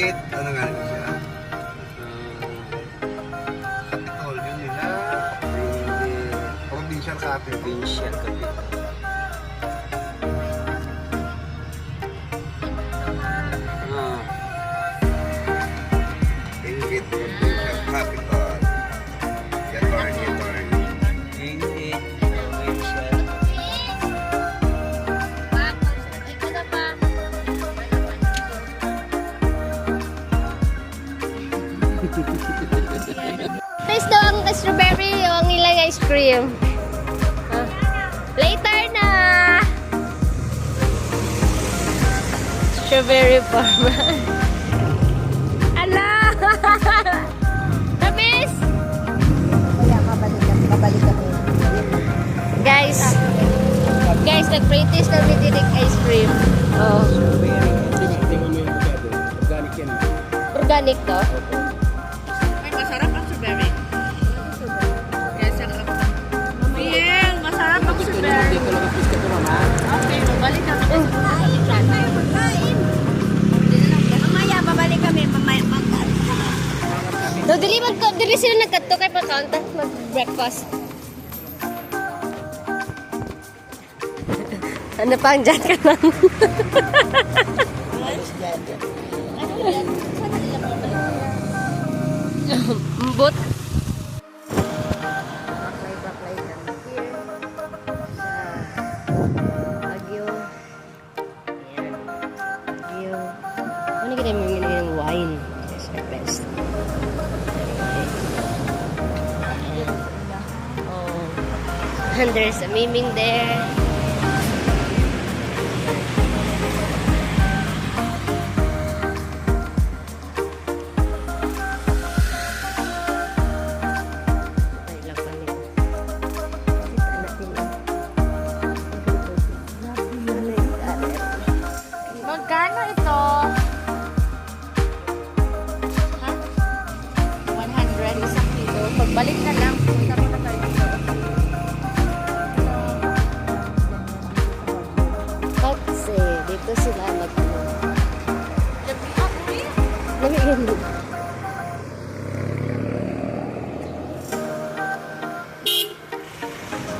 Dingit, ano nga rin siya? Kapitol, yun nila. Provincial capital. Provincial capital. Dingit, provincial capital. Attorney. Dingit, provincial. Taste daw ang strawberry o ang ilang ice cream. Ah. Later na! Strawberry farm. Ala! Tamis! Guys, nag-practice kami dinig ice cream. Oh. Tingnan mo yung avocado. Organic yan. Organic to? Ay, masarap ang strawberry. Kaya sarap. Miel, masarap ang strawberry. Dito lang ang piska to, mama. Okay, babalik kami sa balikan. Mamaya, babalik kami. Mamaya, No, dili sila nagkadto kay pagkaunta mag-breakfast. Ano pa ang dyan ka lang? Mbot. Baklay kami here sa Baguio. Ayan. Baguio. Ano kita mo yung wine? Yes, our best. Oh. And there's a miming there. magkano ito? Ha? 100 isang kilo. Pagbalik na lang. Punta muna tayo dito. Kasi dito sila Lamigin.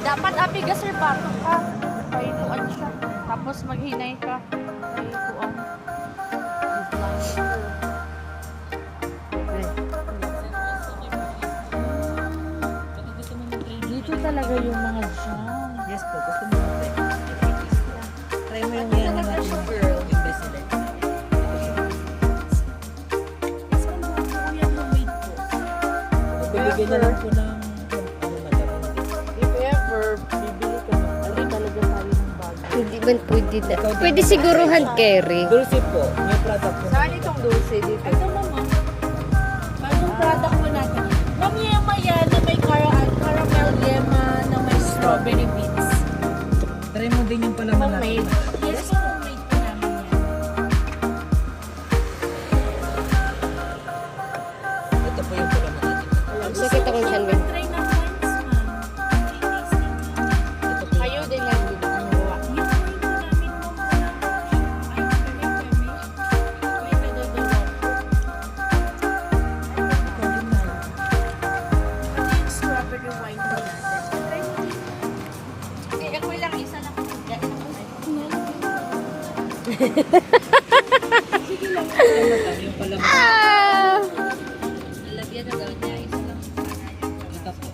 Dapat apigas sir bato ka. Painuan siya. Tapos maghinay ka. Painuan. Dito talaga yung mga jam. Yes po, gusto mo natin. Try mo yung yan natin. Yung best sila. Bibigyan na lang po ng ano madam. If ever, bibili ka ng alin talaga tayo ng bago. Hindi man pwede na. Pwede siguro hand carry. Dulce po, new product po. Saan itong dulce dito? Ito mama. Bagong product po natin. Ma'am yema yan na may caramel yema na may strawberry beets. Try mo din yung palaman natin. Homemade. Yes po, homemade po namin yan. Ito po yung palaman natin. Sakit akong tiyan, Ben. Try na once, ma'am. Ito po Kayo din lang din ang gawa. Yung try po namin mo ay may pinagawa. Pati yung strawberry wine po natin. Try mo din. Okay, ako lang isa lang. yung palaman. Ah! Lalagyan na gawin niya isa lang. Ito po.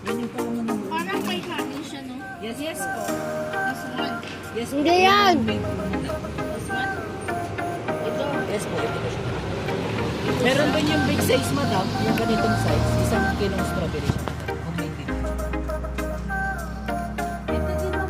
Yan yung palaman ng Parang may honey siya, no? Yes, Yes po. po. This one. Yes, Hindi yan. This one. Ito. Yes po, ito po siya. Meron din yung big size, madam. Yung ganitong size. Isang kilong strawberry siya. Homemade din. Ito din, ma'am.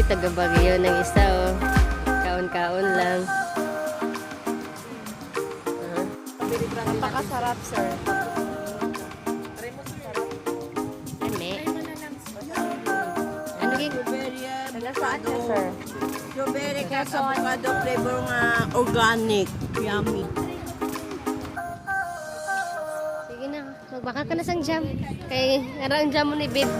taga Baguio ng isa, oh. Kaon-kaon lang. Napakasarap, sir. Ame. Ano gig? Taga saan ka, sir? Strawberry ka sa avocado flavor nga organic. Yummy. Sige na, magbaka ka na sang jam. Kay narang jam mo ni Bib.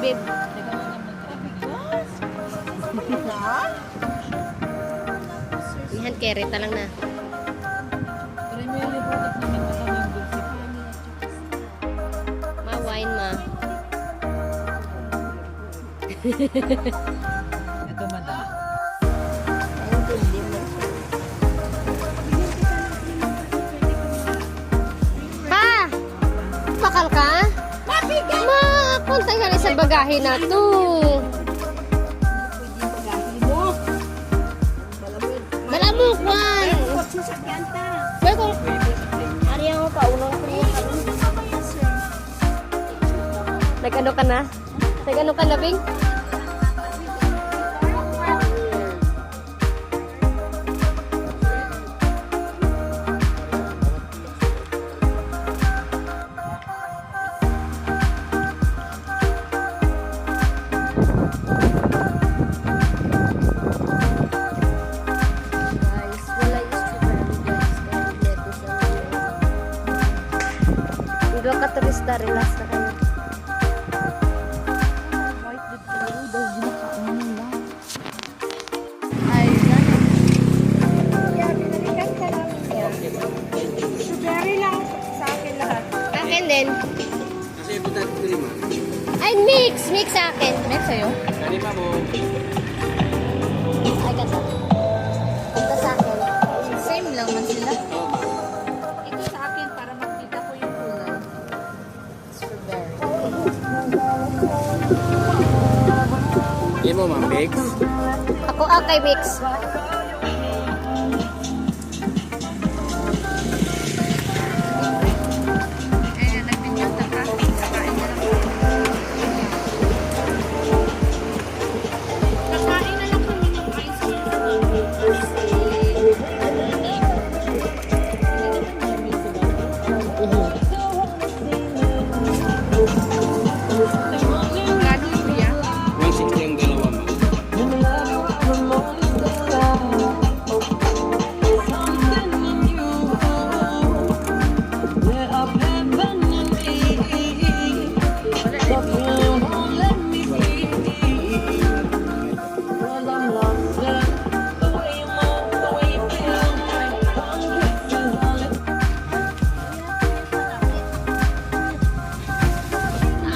Ihan kereta lang na. Try mo yung product namin na kami Ma wine ma. Ito madam. Pa! Bakal ka? Ma, punta ka rin sa bagahe na to. Malamok man. Kaya kung ari ako pa unang nag-ano ka na? Nag-ano ka na, Bing? Guys, wala yung strawberry guys. Kaya lettuce ang hindi ka turista, relax na kayo. Strawberry lang sa akin lahat. Akin din. Kasi buta dito lima. Ay, mix! Mix sa akin. Mix sa'yo? Kani pa mo. Ay, gata. Ito sa akin. Same lang man sila. Ito sa akin para makita ko yung kulay. Strawberry. Hindi mo, ma'am, Bix. Ako kay mix. Nagpinyata ka. Kakain na lang. Kakain na lang kami ng ice cream. Gano'n kuya? 160 ang dalawa, ma'am.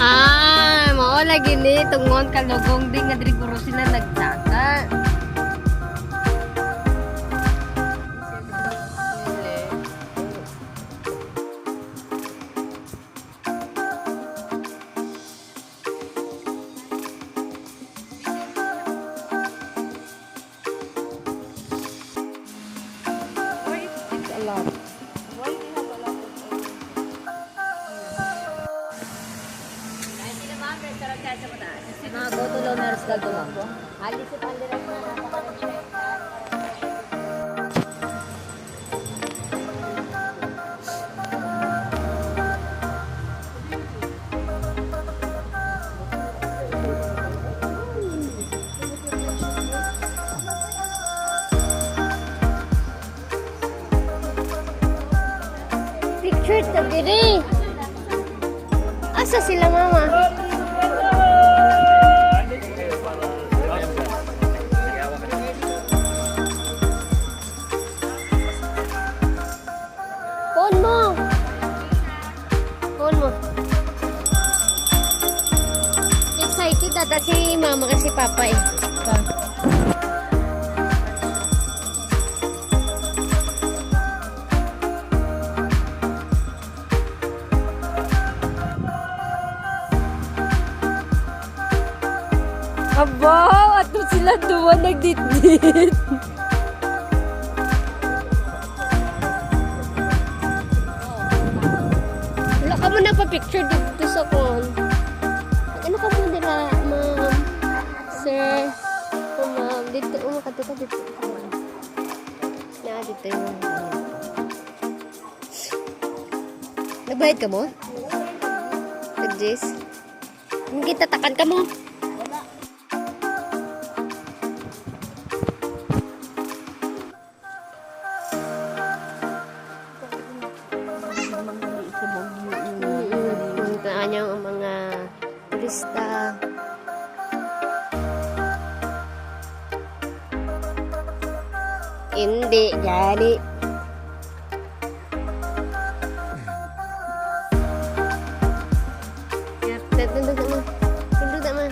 Ah, mao lagi ni tungon kalugong din nga diri guro sila nagtaka. It's a lot. Why do you have a lot of Mga go to learners ka dumo. Ali si Pandiras na napaka-check. Picture ta diri. Asa sila mama? Phone mo. Phone mo. Excited ata si mama kasi papa eh. Aba, ato sila duwa nagdit-dit. Wala ka mo nagpa-picture dito sa kon. Ano ka mo nila, ma'am? Sir, o ma'am? Dito ka, dito. Dito yung... Nagbayad ka mo? Nag-Jess? Hindi tatakan ka mo. Puntaan niyo ang mga turista. Hindi, gani. Tunduk tak mah. Tunduk tak mah.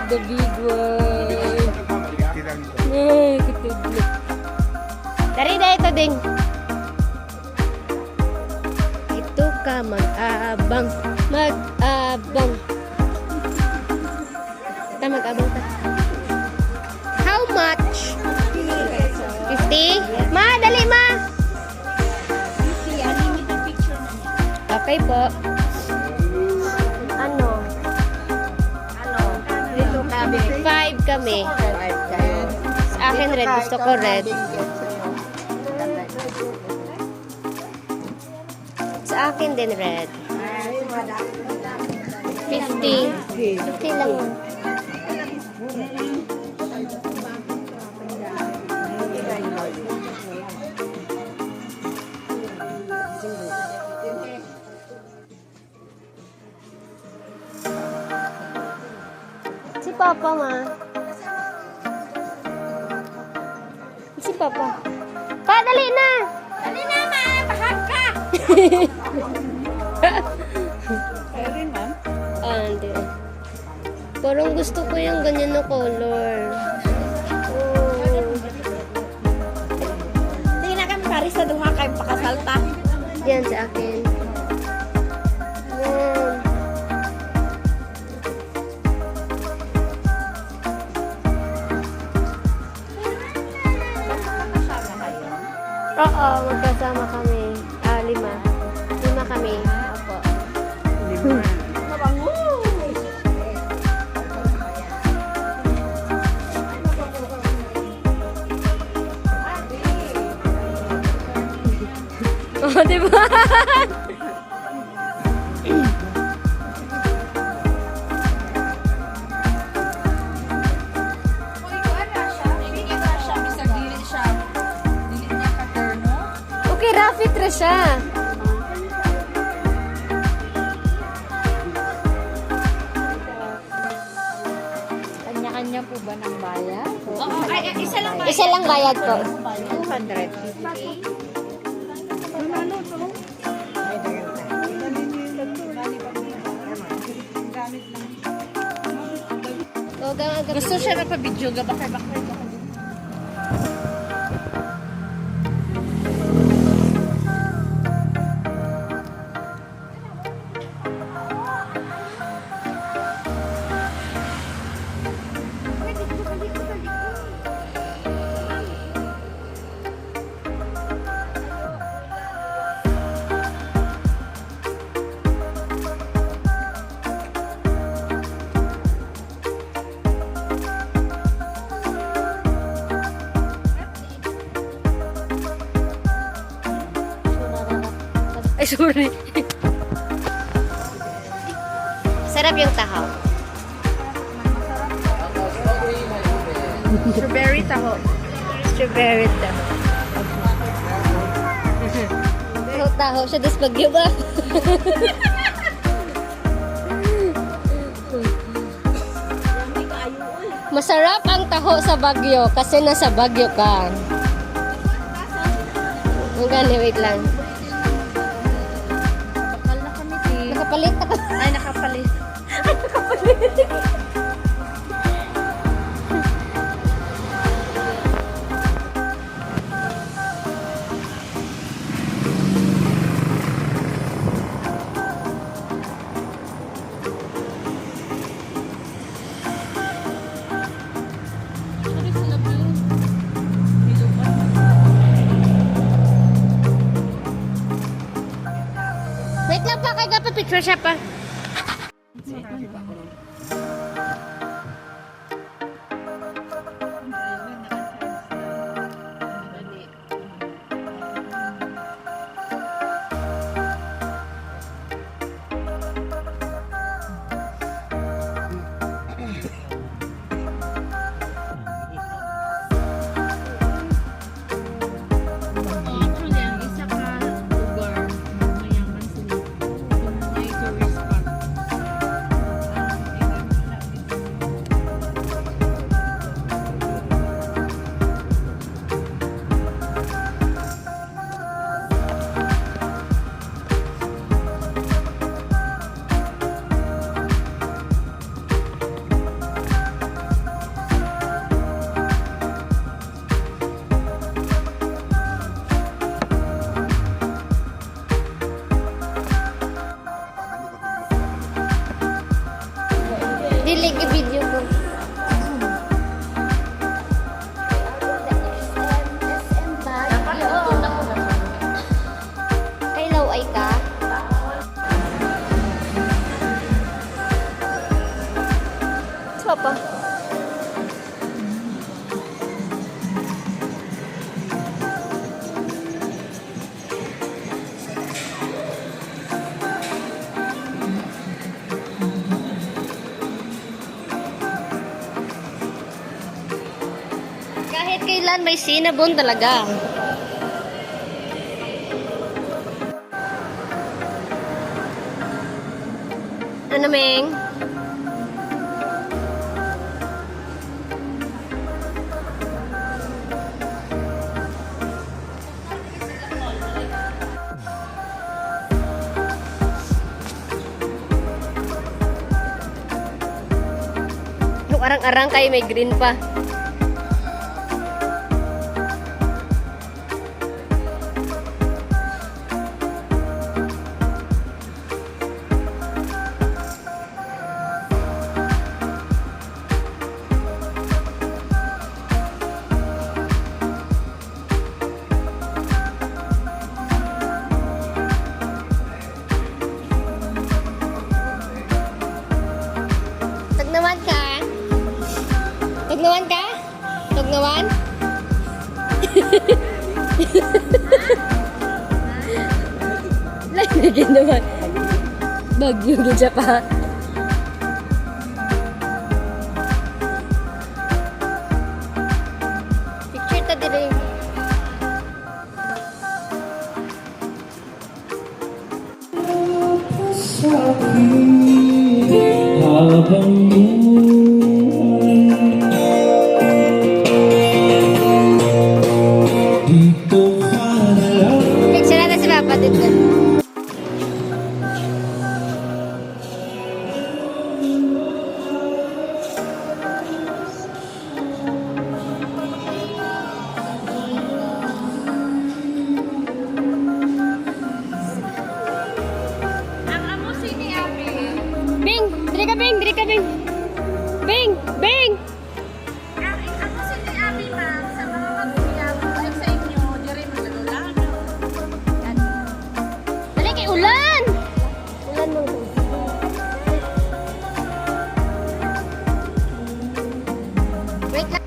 The big one. Ketudluk. Dari dah itu ding. Itu ka mag-abang. Mag-abang. Kita mag-abang ta. How much? 50? Ma, dali ma. Okay po. Ano? Dito kami. 5 kami. 5 kayo. Sa akin red. Gusto ko red. Sa akin din red. 50. 50 lang. Si Papa, ma. Si Papa. Pa, dali na! Dali na, ma! Bahag ka! Kaya rin, ma'am? Hindi. Parang gusto ko yung ganyan na color. Oh. Hindi na kami pari sa duha kayo pakasalta. Yan sa akin. Yan. Oo, magkasama kami. 5. 5 kami. Opo. Mabango! Oh, di ba? Okay, Rafit ra siya. Kanya-kanya po ba ng bayad? Oo, ay, isa lang Isa lang bayad po. 250. Gusto siya na pa-video ga bakay-bakay ko. Ay, sorry. Sarap yung tahaw. Strawberry taho. Strawberry tahaw. Tahaw siya, das bagyo ba? Masarap ang taho sa Bagyo kasi nasa Bagyo ka. Ang gani, wait lang. Bakal na kami, ti. Nakapalit ako. Ay, nakapalit. Wait lang pa, kaya pa picture siya pa. Actually, ang isa ka lugar, mayaman sila. May tourist spot. Dili video ko. Kailaw ay ka? Papa. Kahit kailan may sinabon talaga. Ano, Meng? Yung arang-arang kayo may green pa. Tugnawan ka? Tugnawan ka? Tugnawan? Lagi naman. Bagyo gidya pa. Picture ta dire. Picture na si Papa dito. Ang amo si ni Abi. Bing! Diri ka, Bing! Diri ka, Bing! Bing! Bing! Ang amo si ni Abi, ma'am, sa mga magulang, balik sa inyo, diri magalulano. Dali kay ulan! Ulan mo. Wait lang.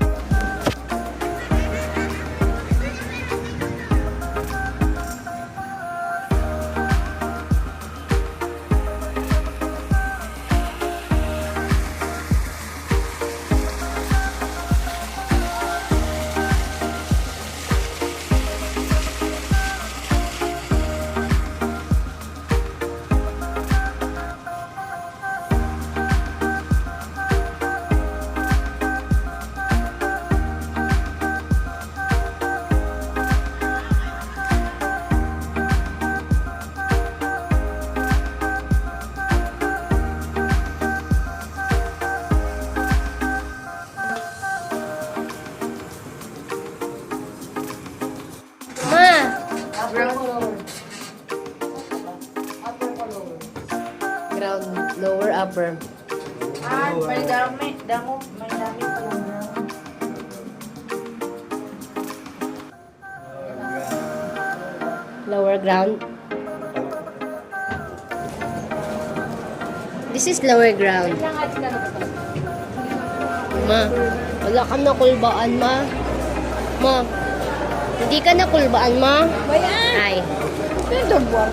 Ground, lower, upper. May dami pa lang. Lower ground. This is lower ground. Ma, wala ka nakulbaan, ma. Ma, hindi ka nakulbaan, ma. Bayan! Ay. Pero buwang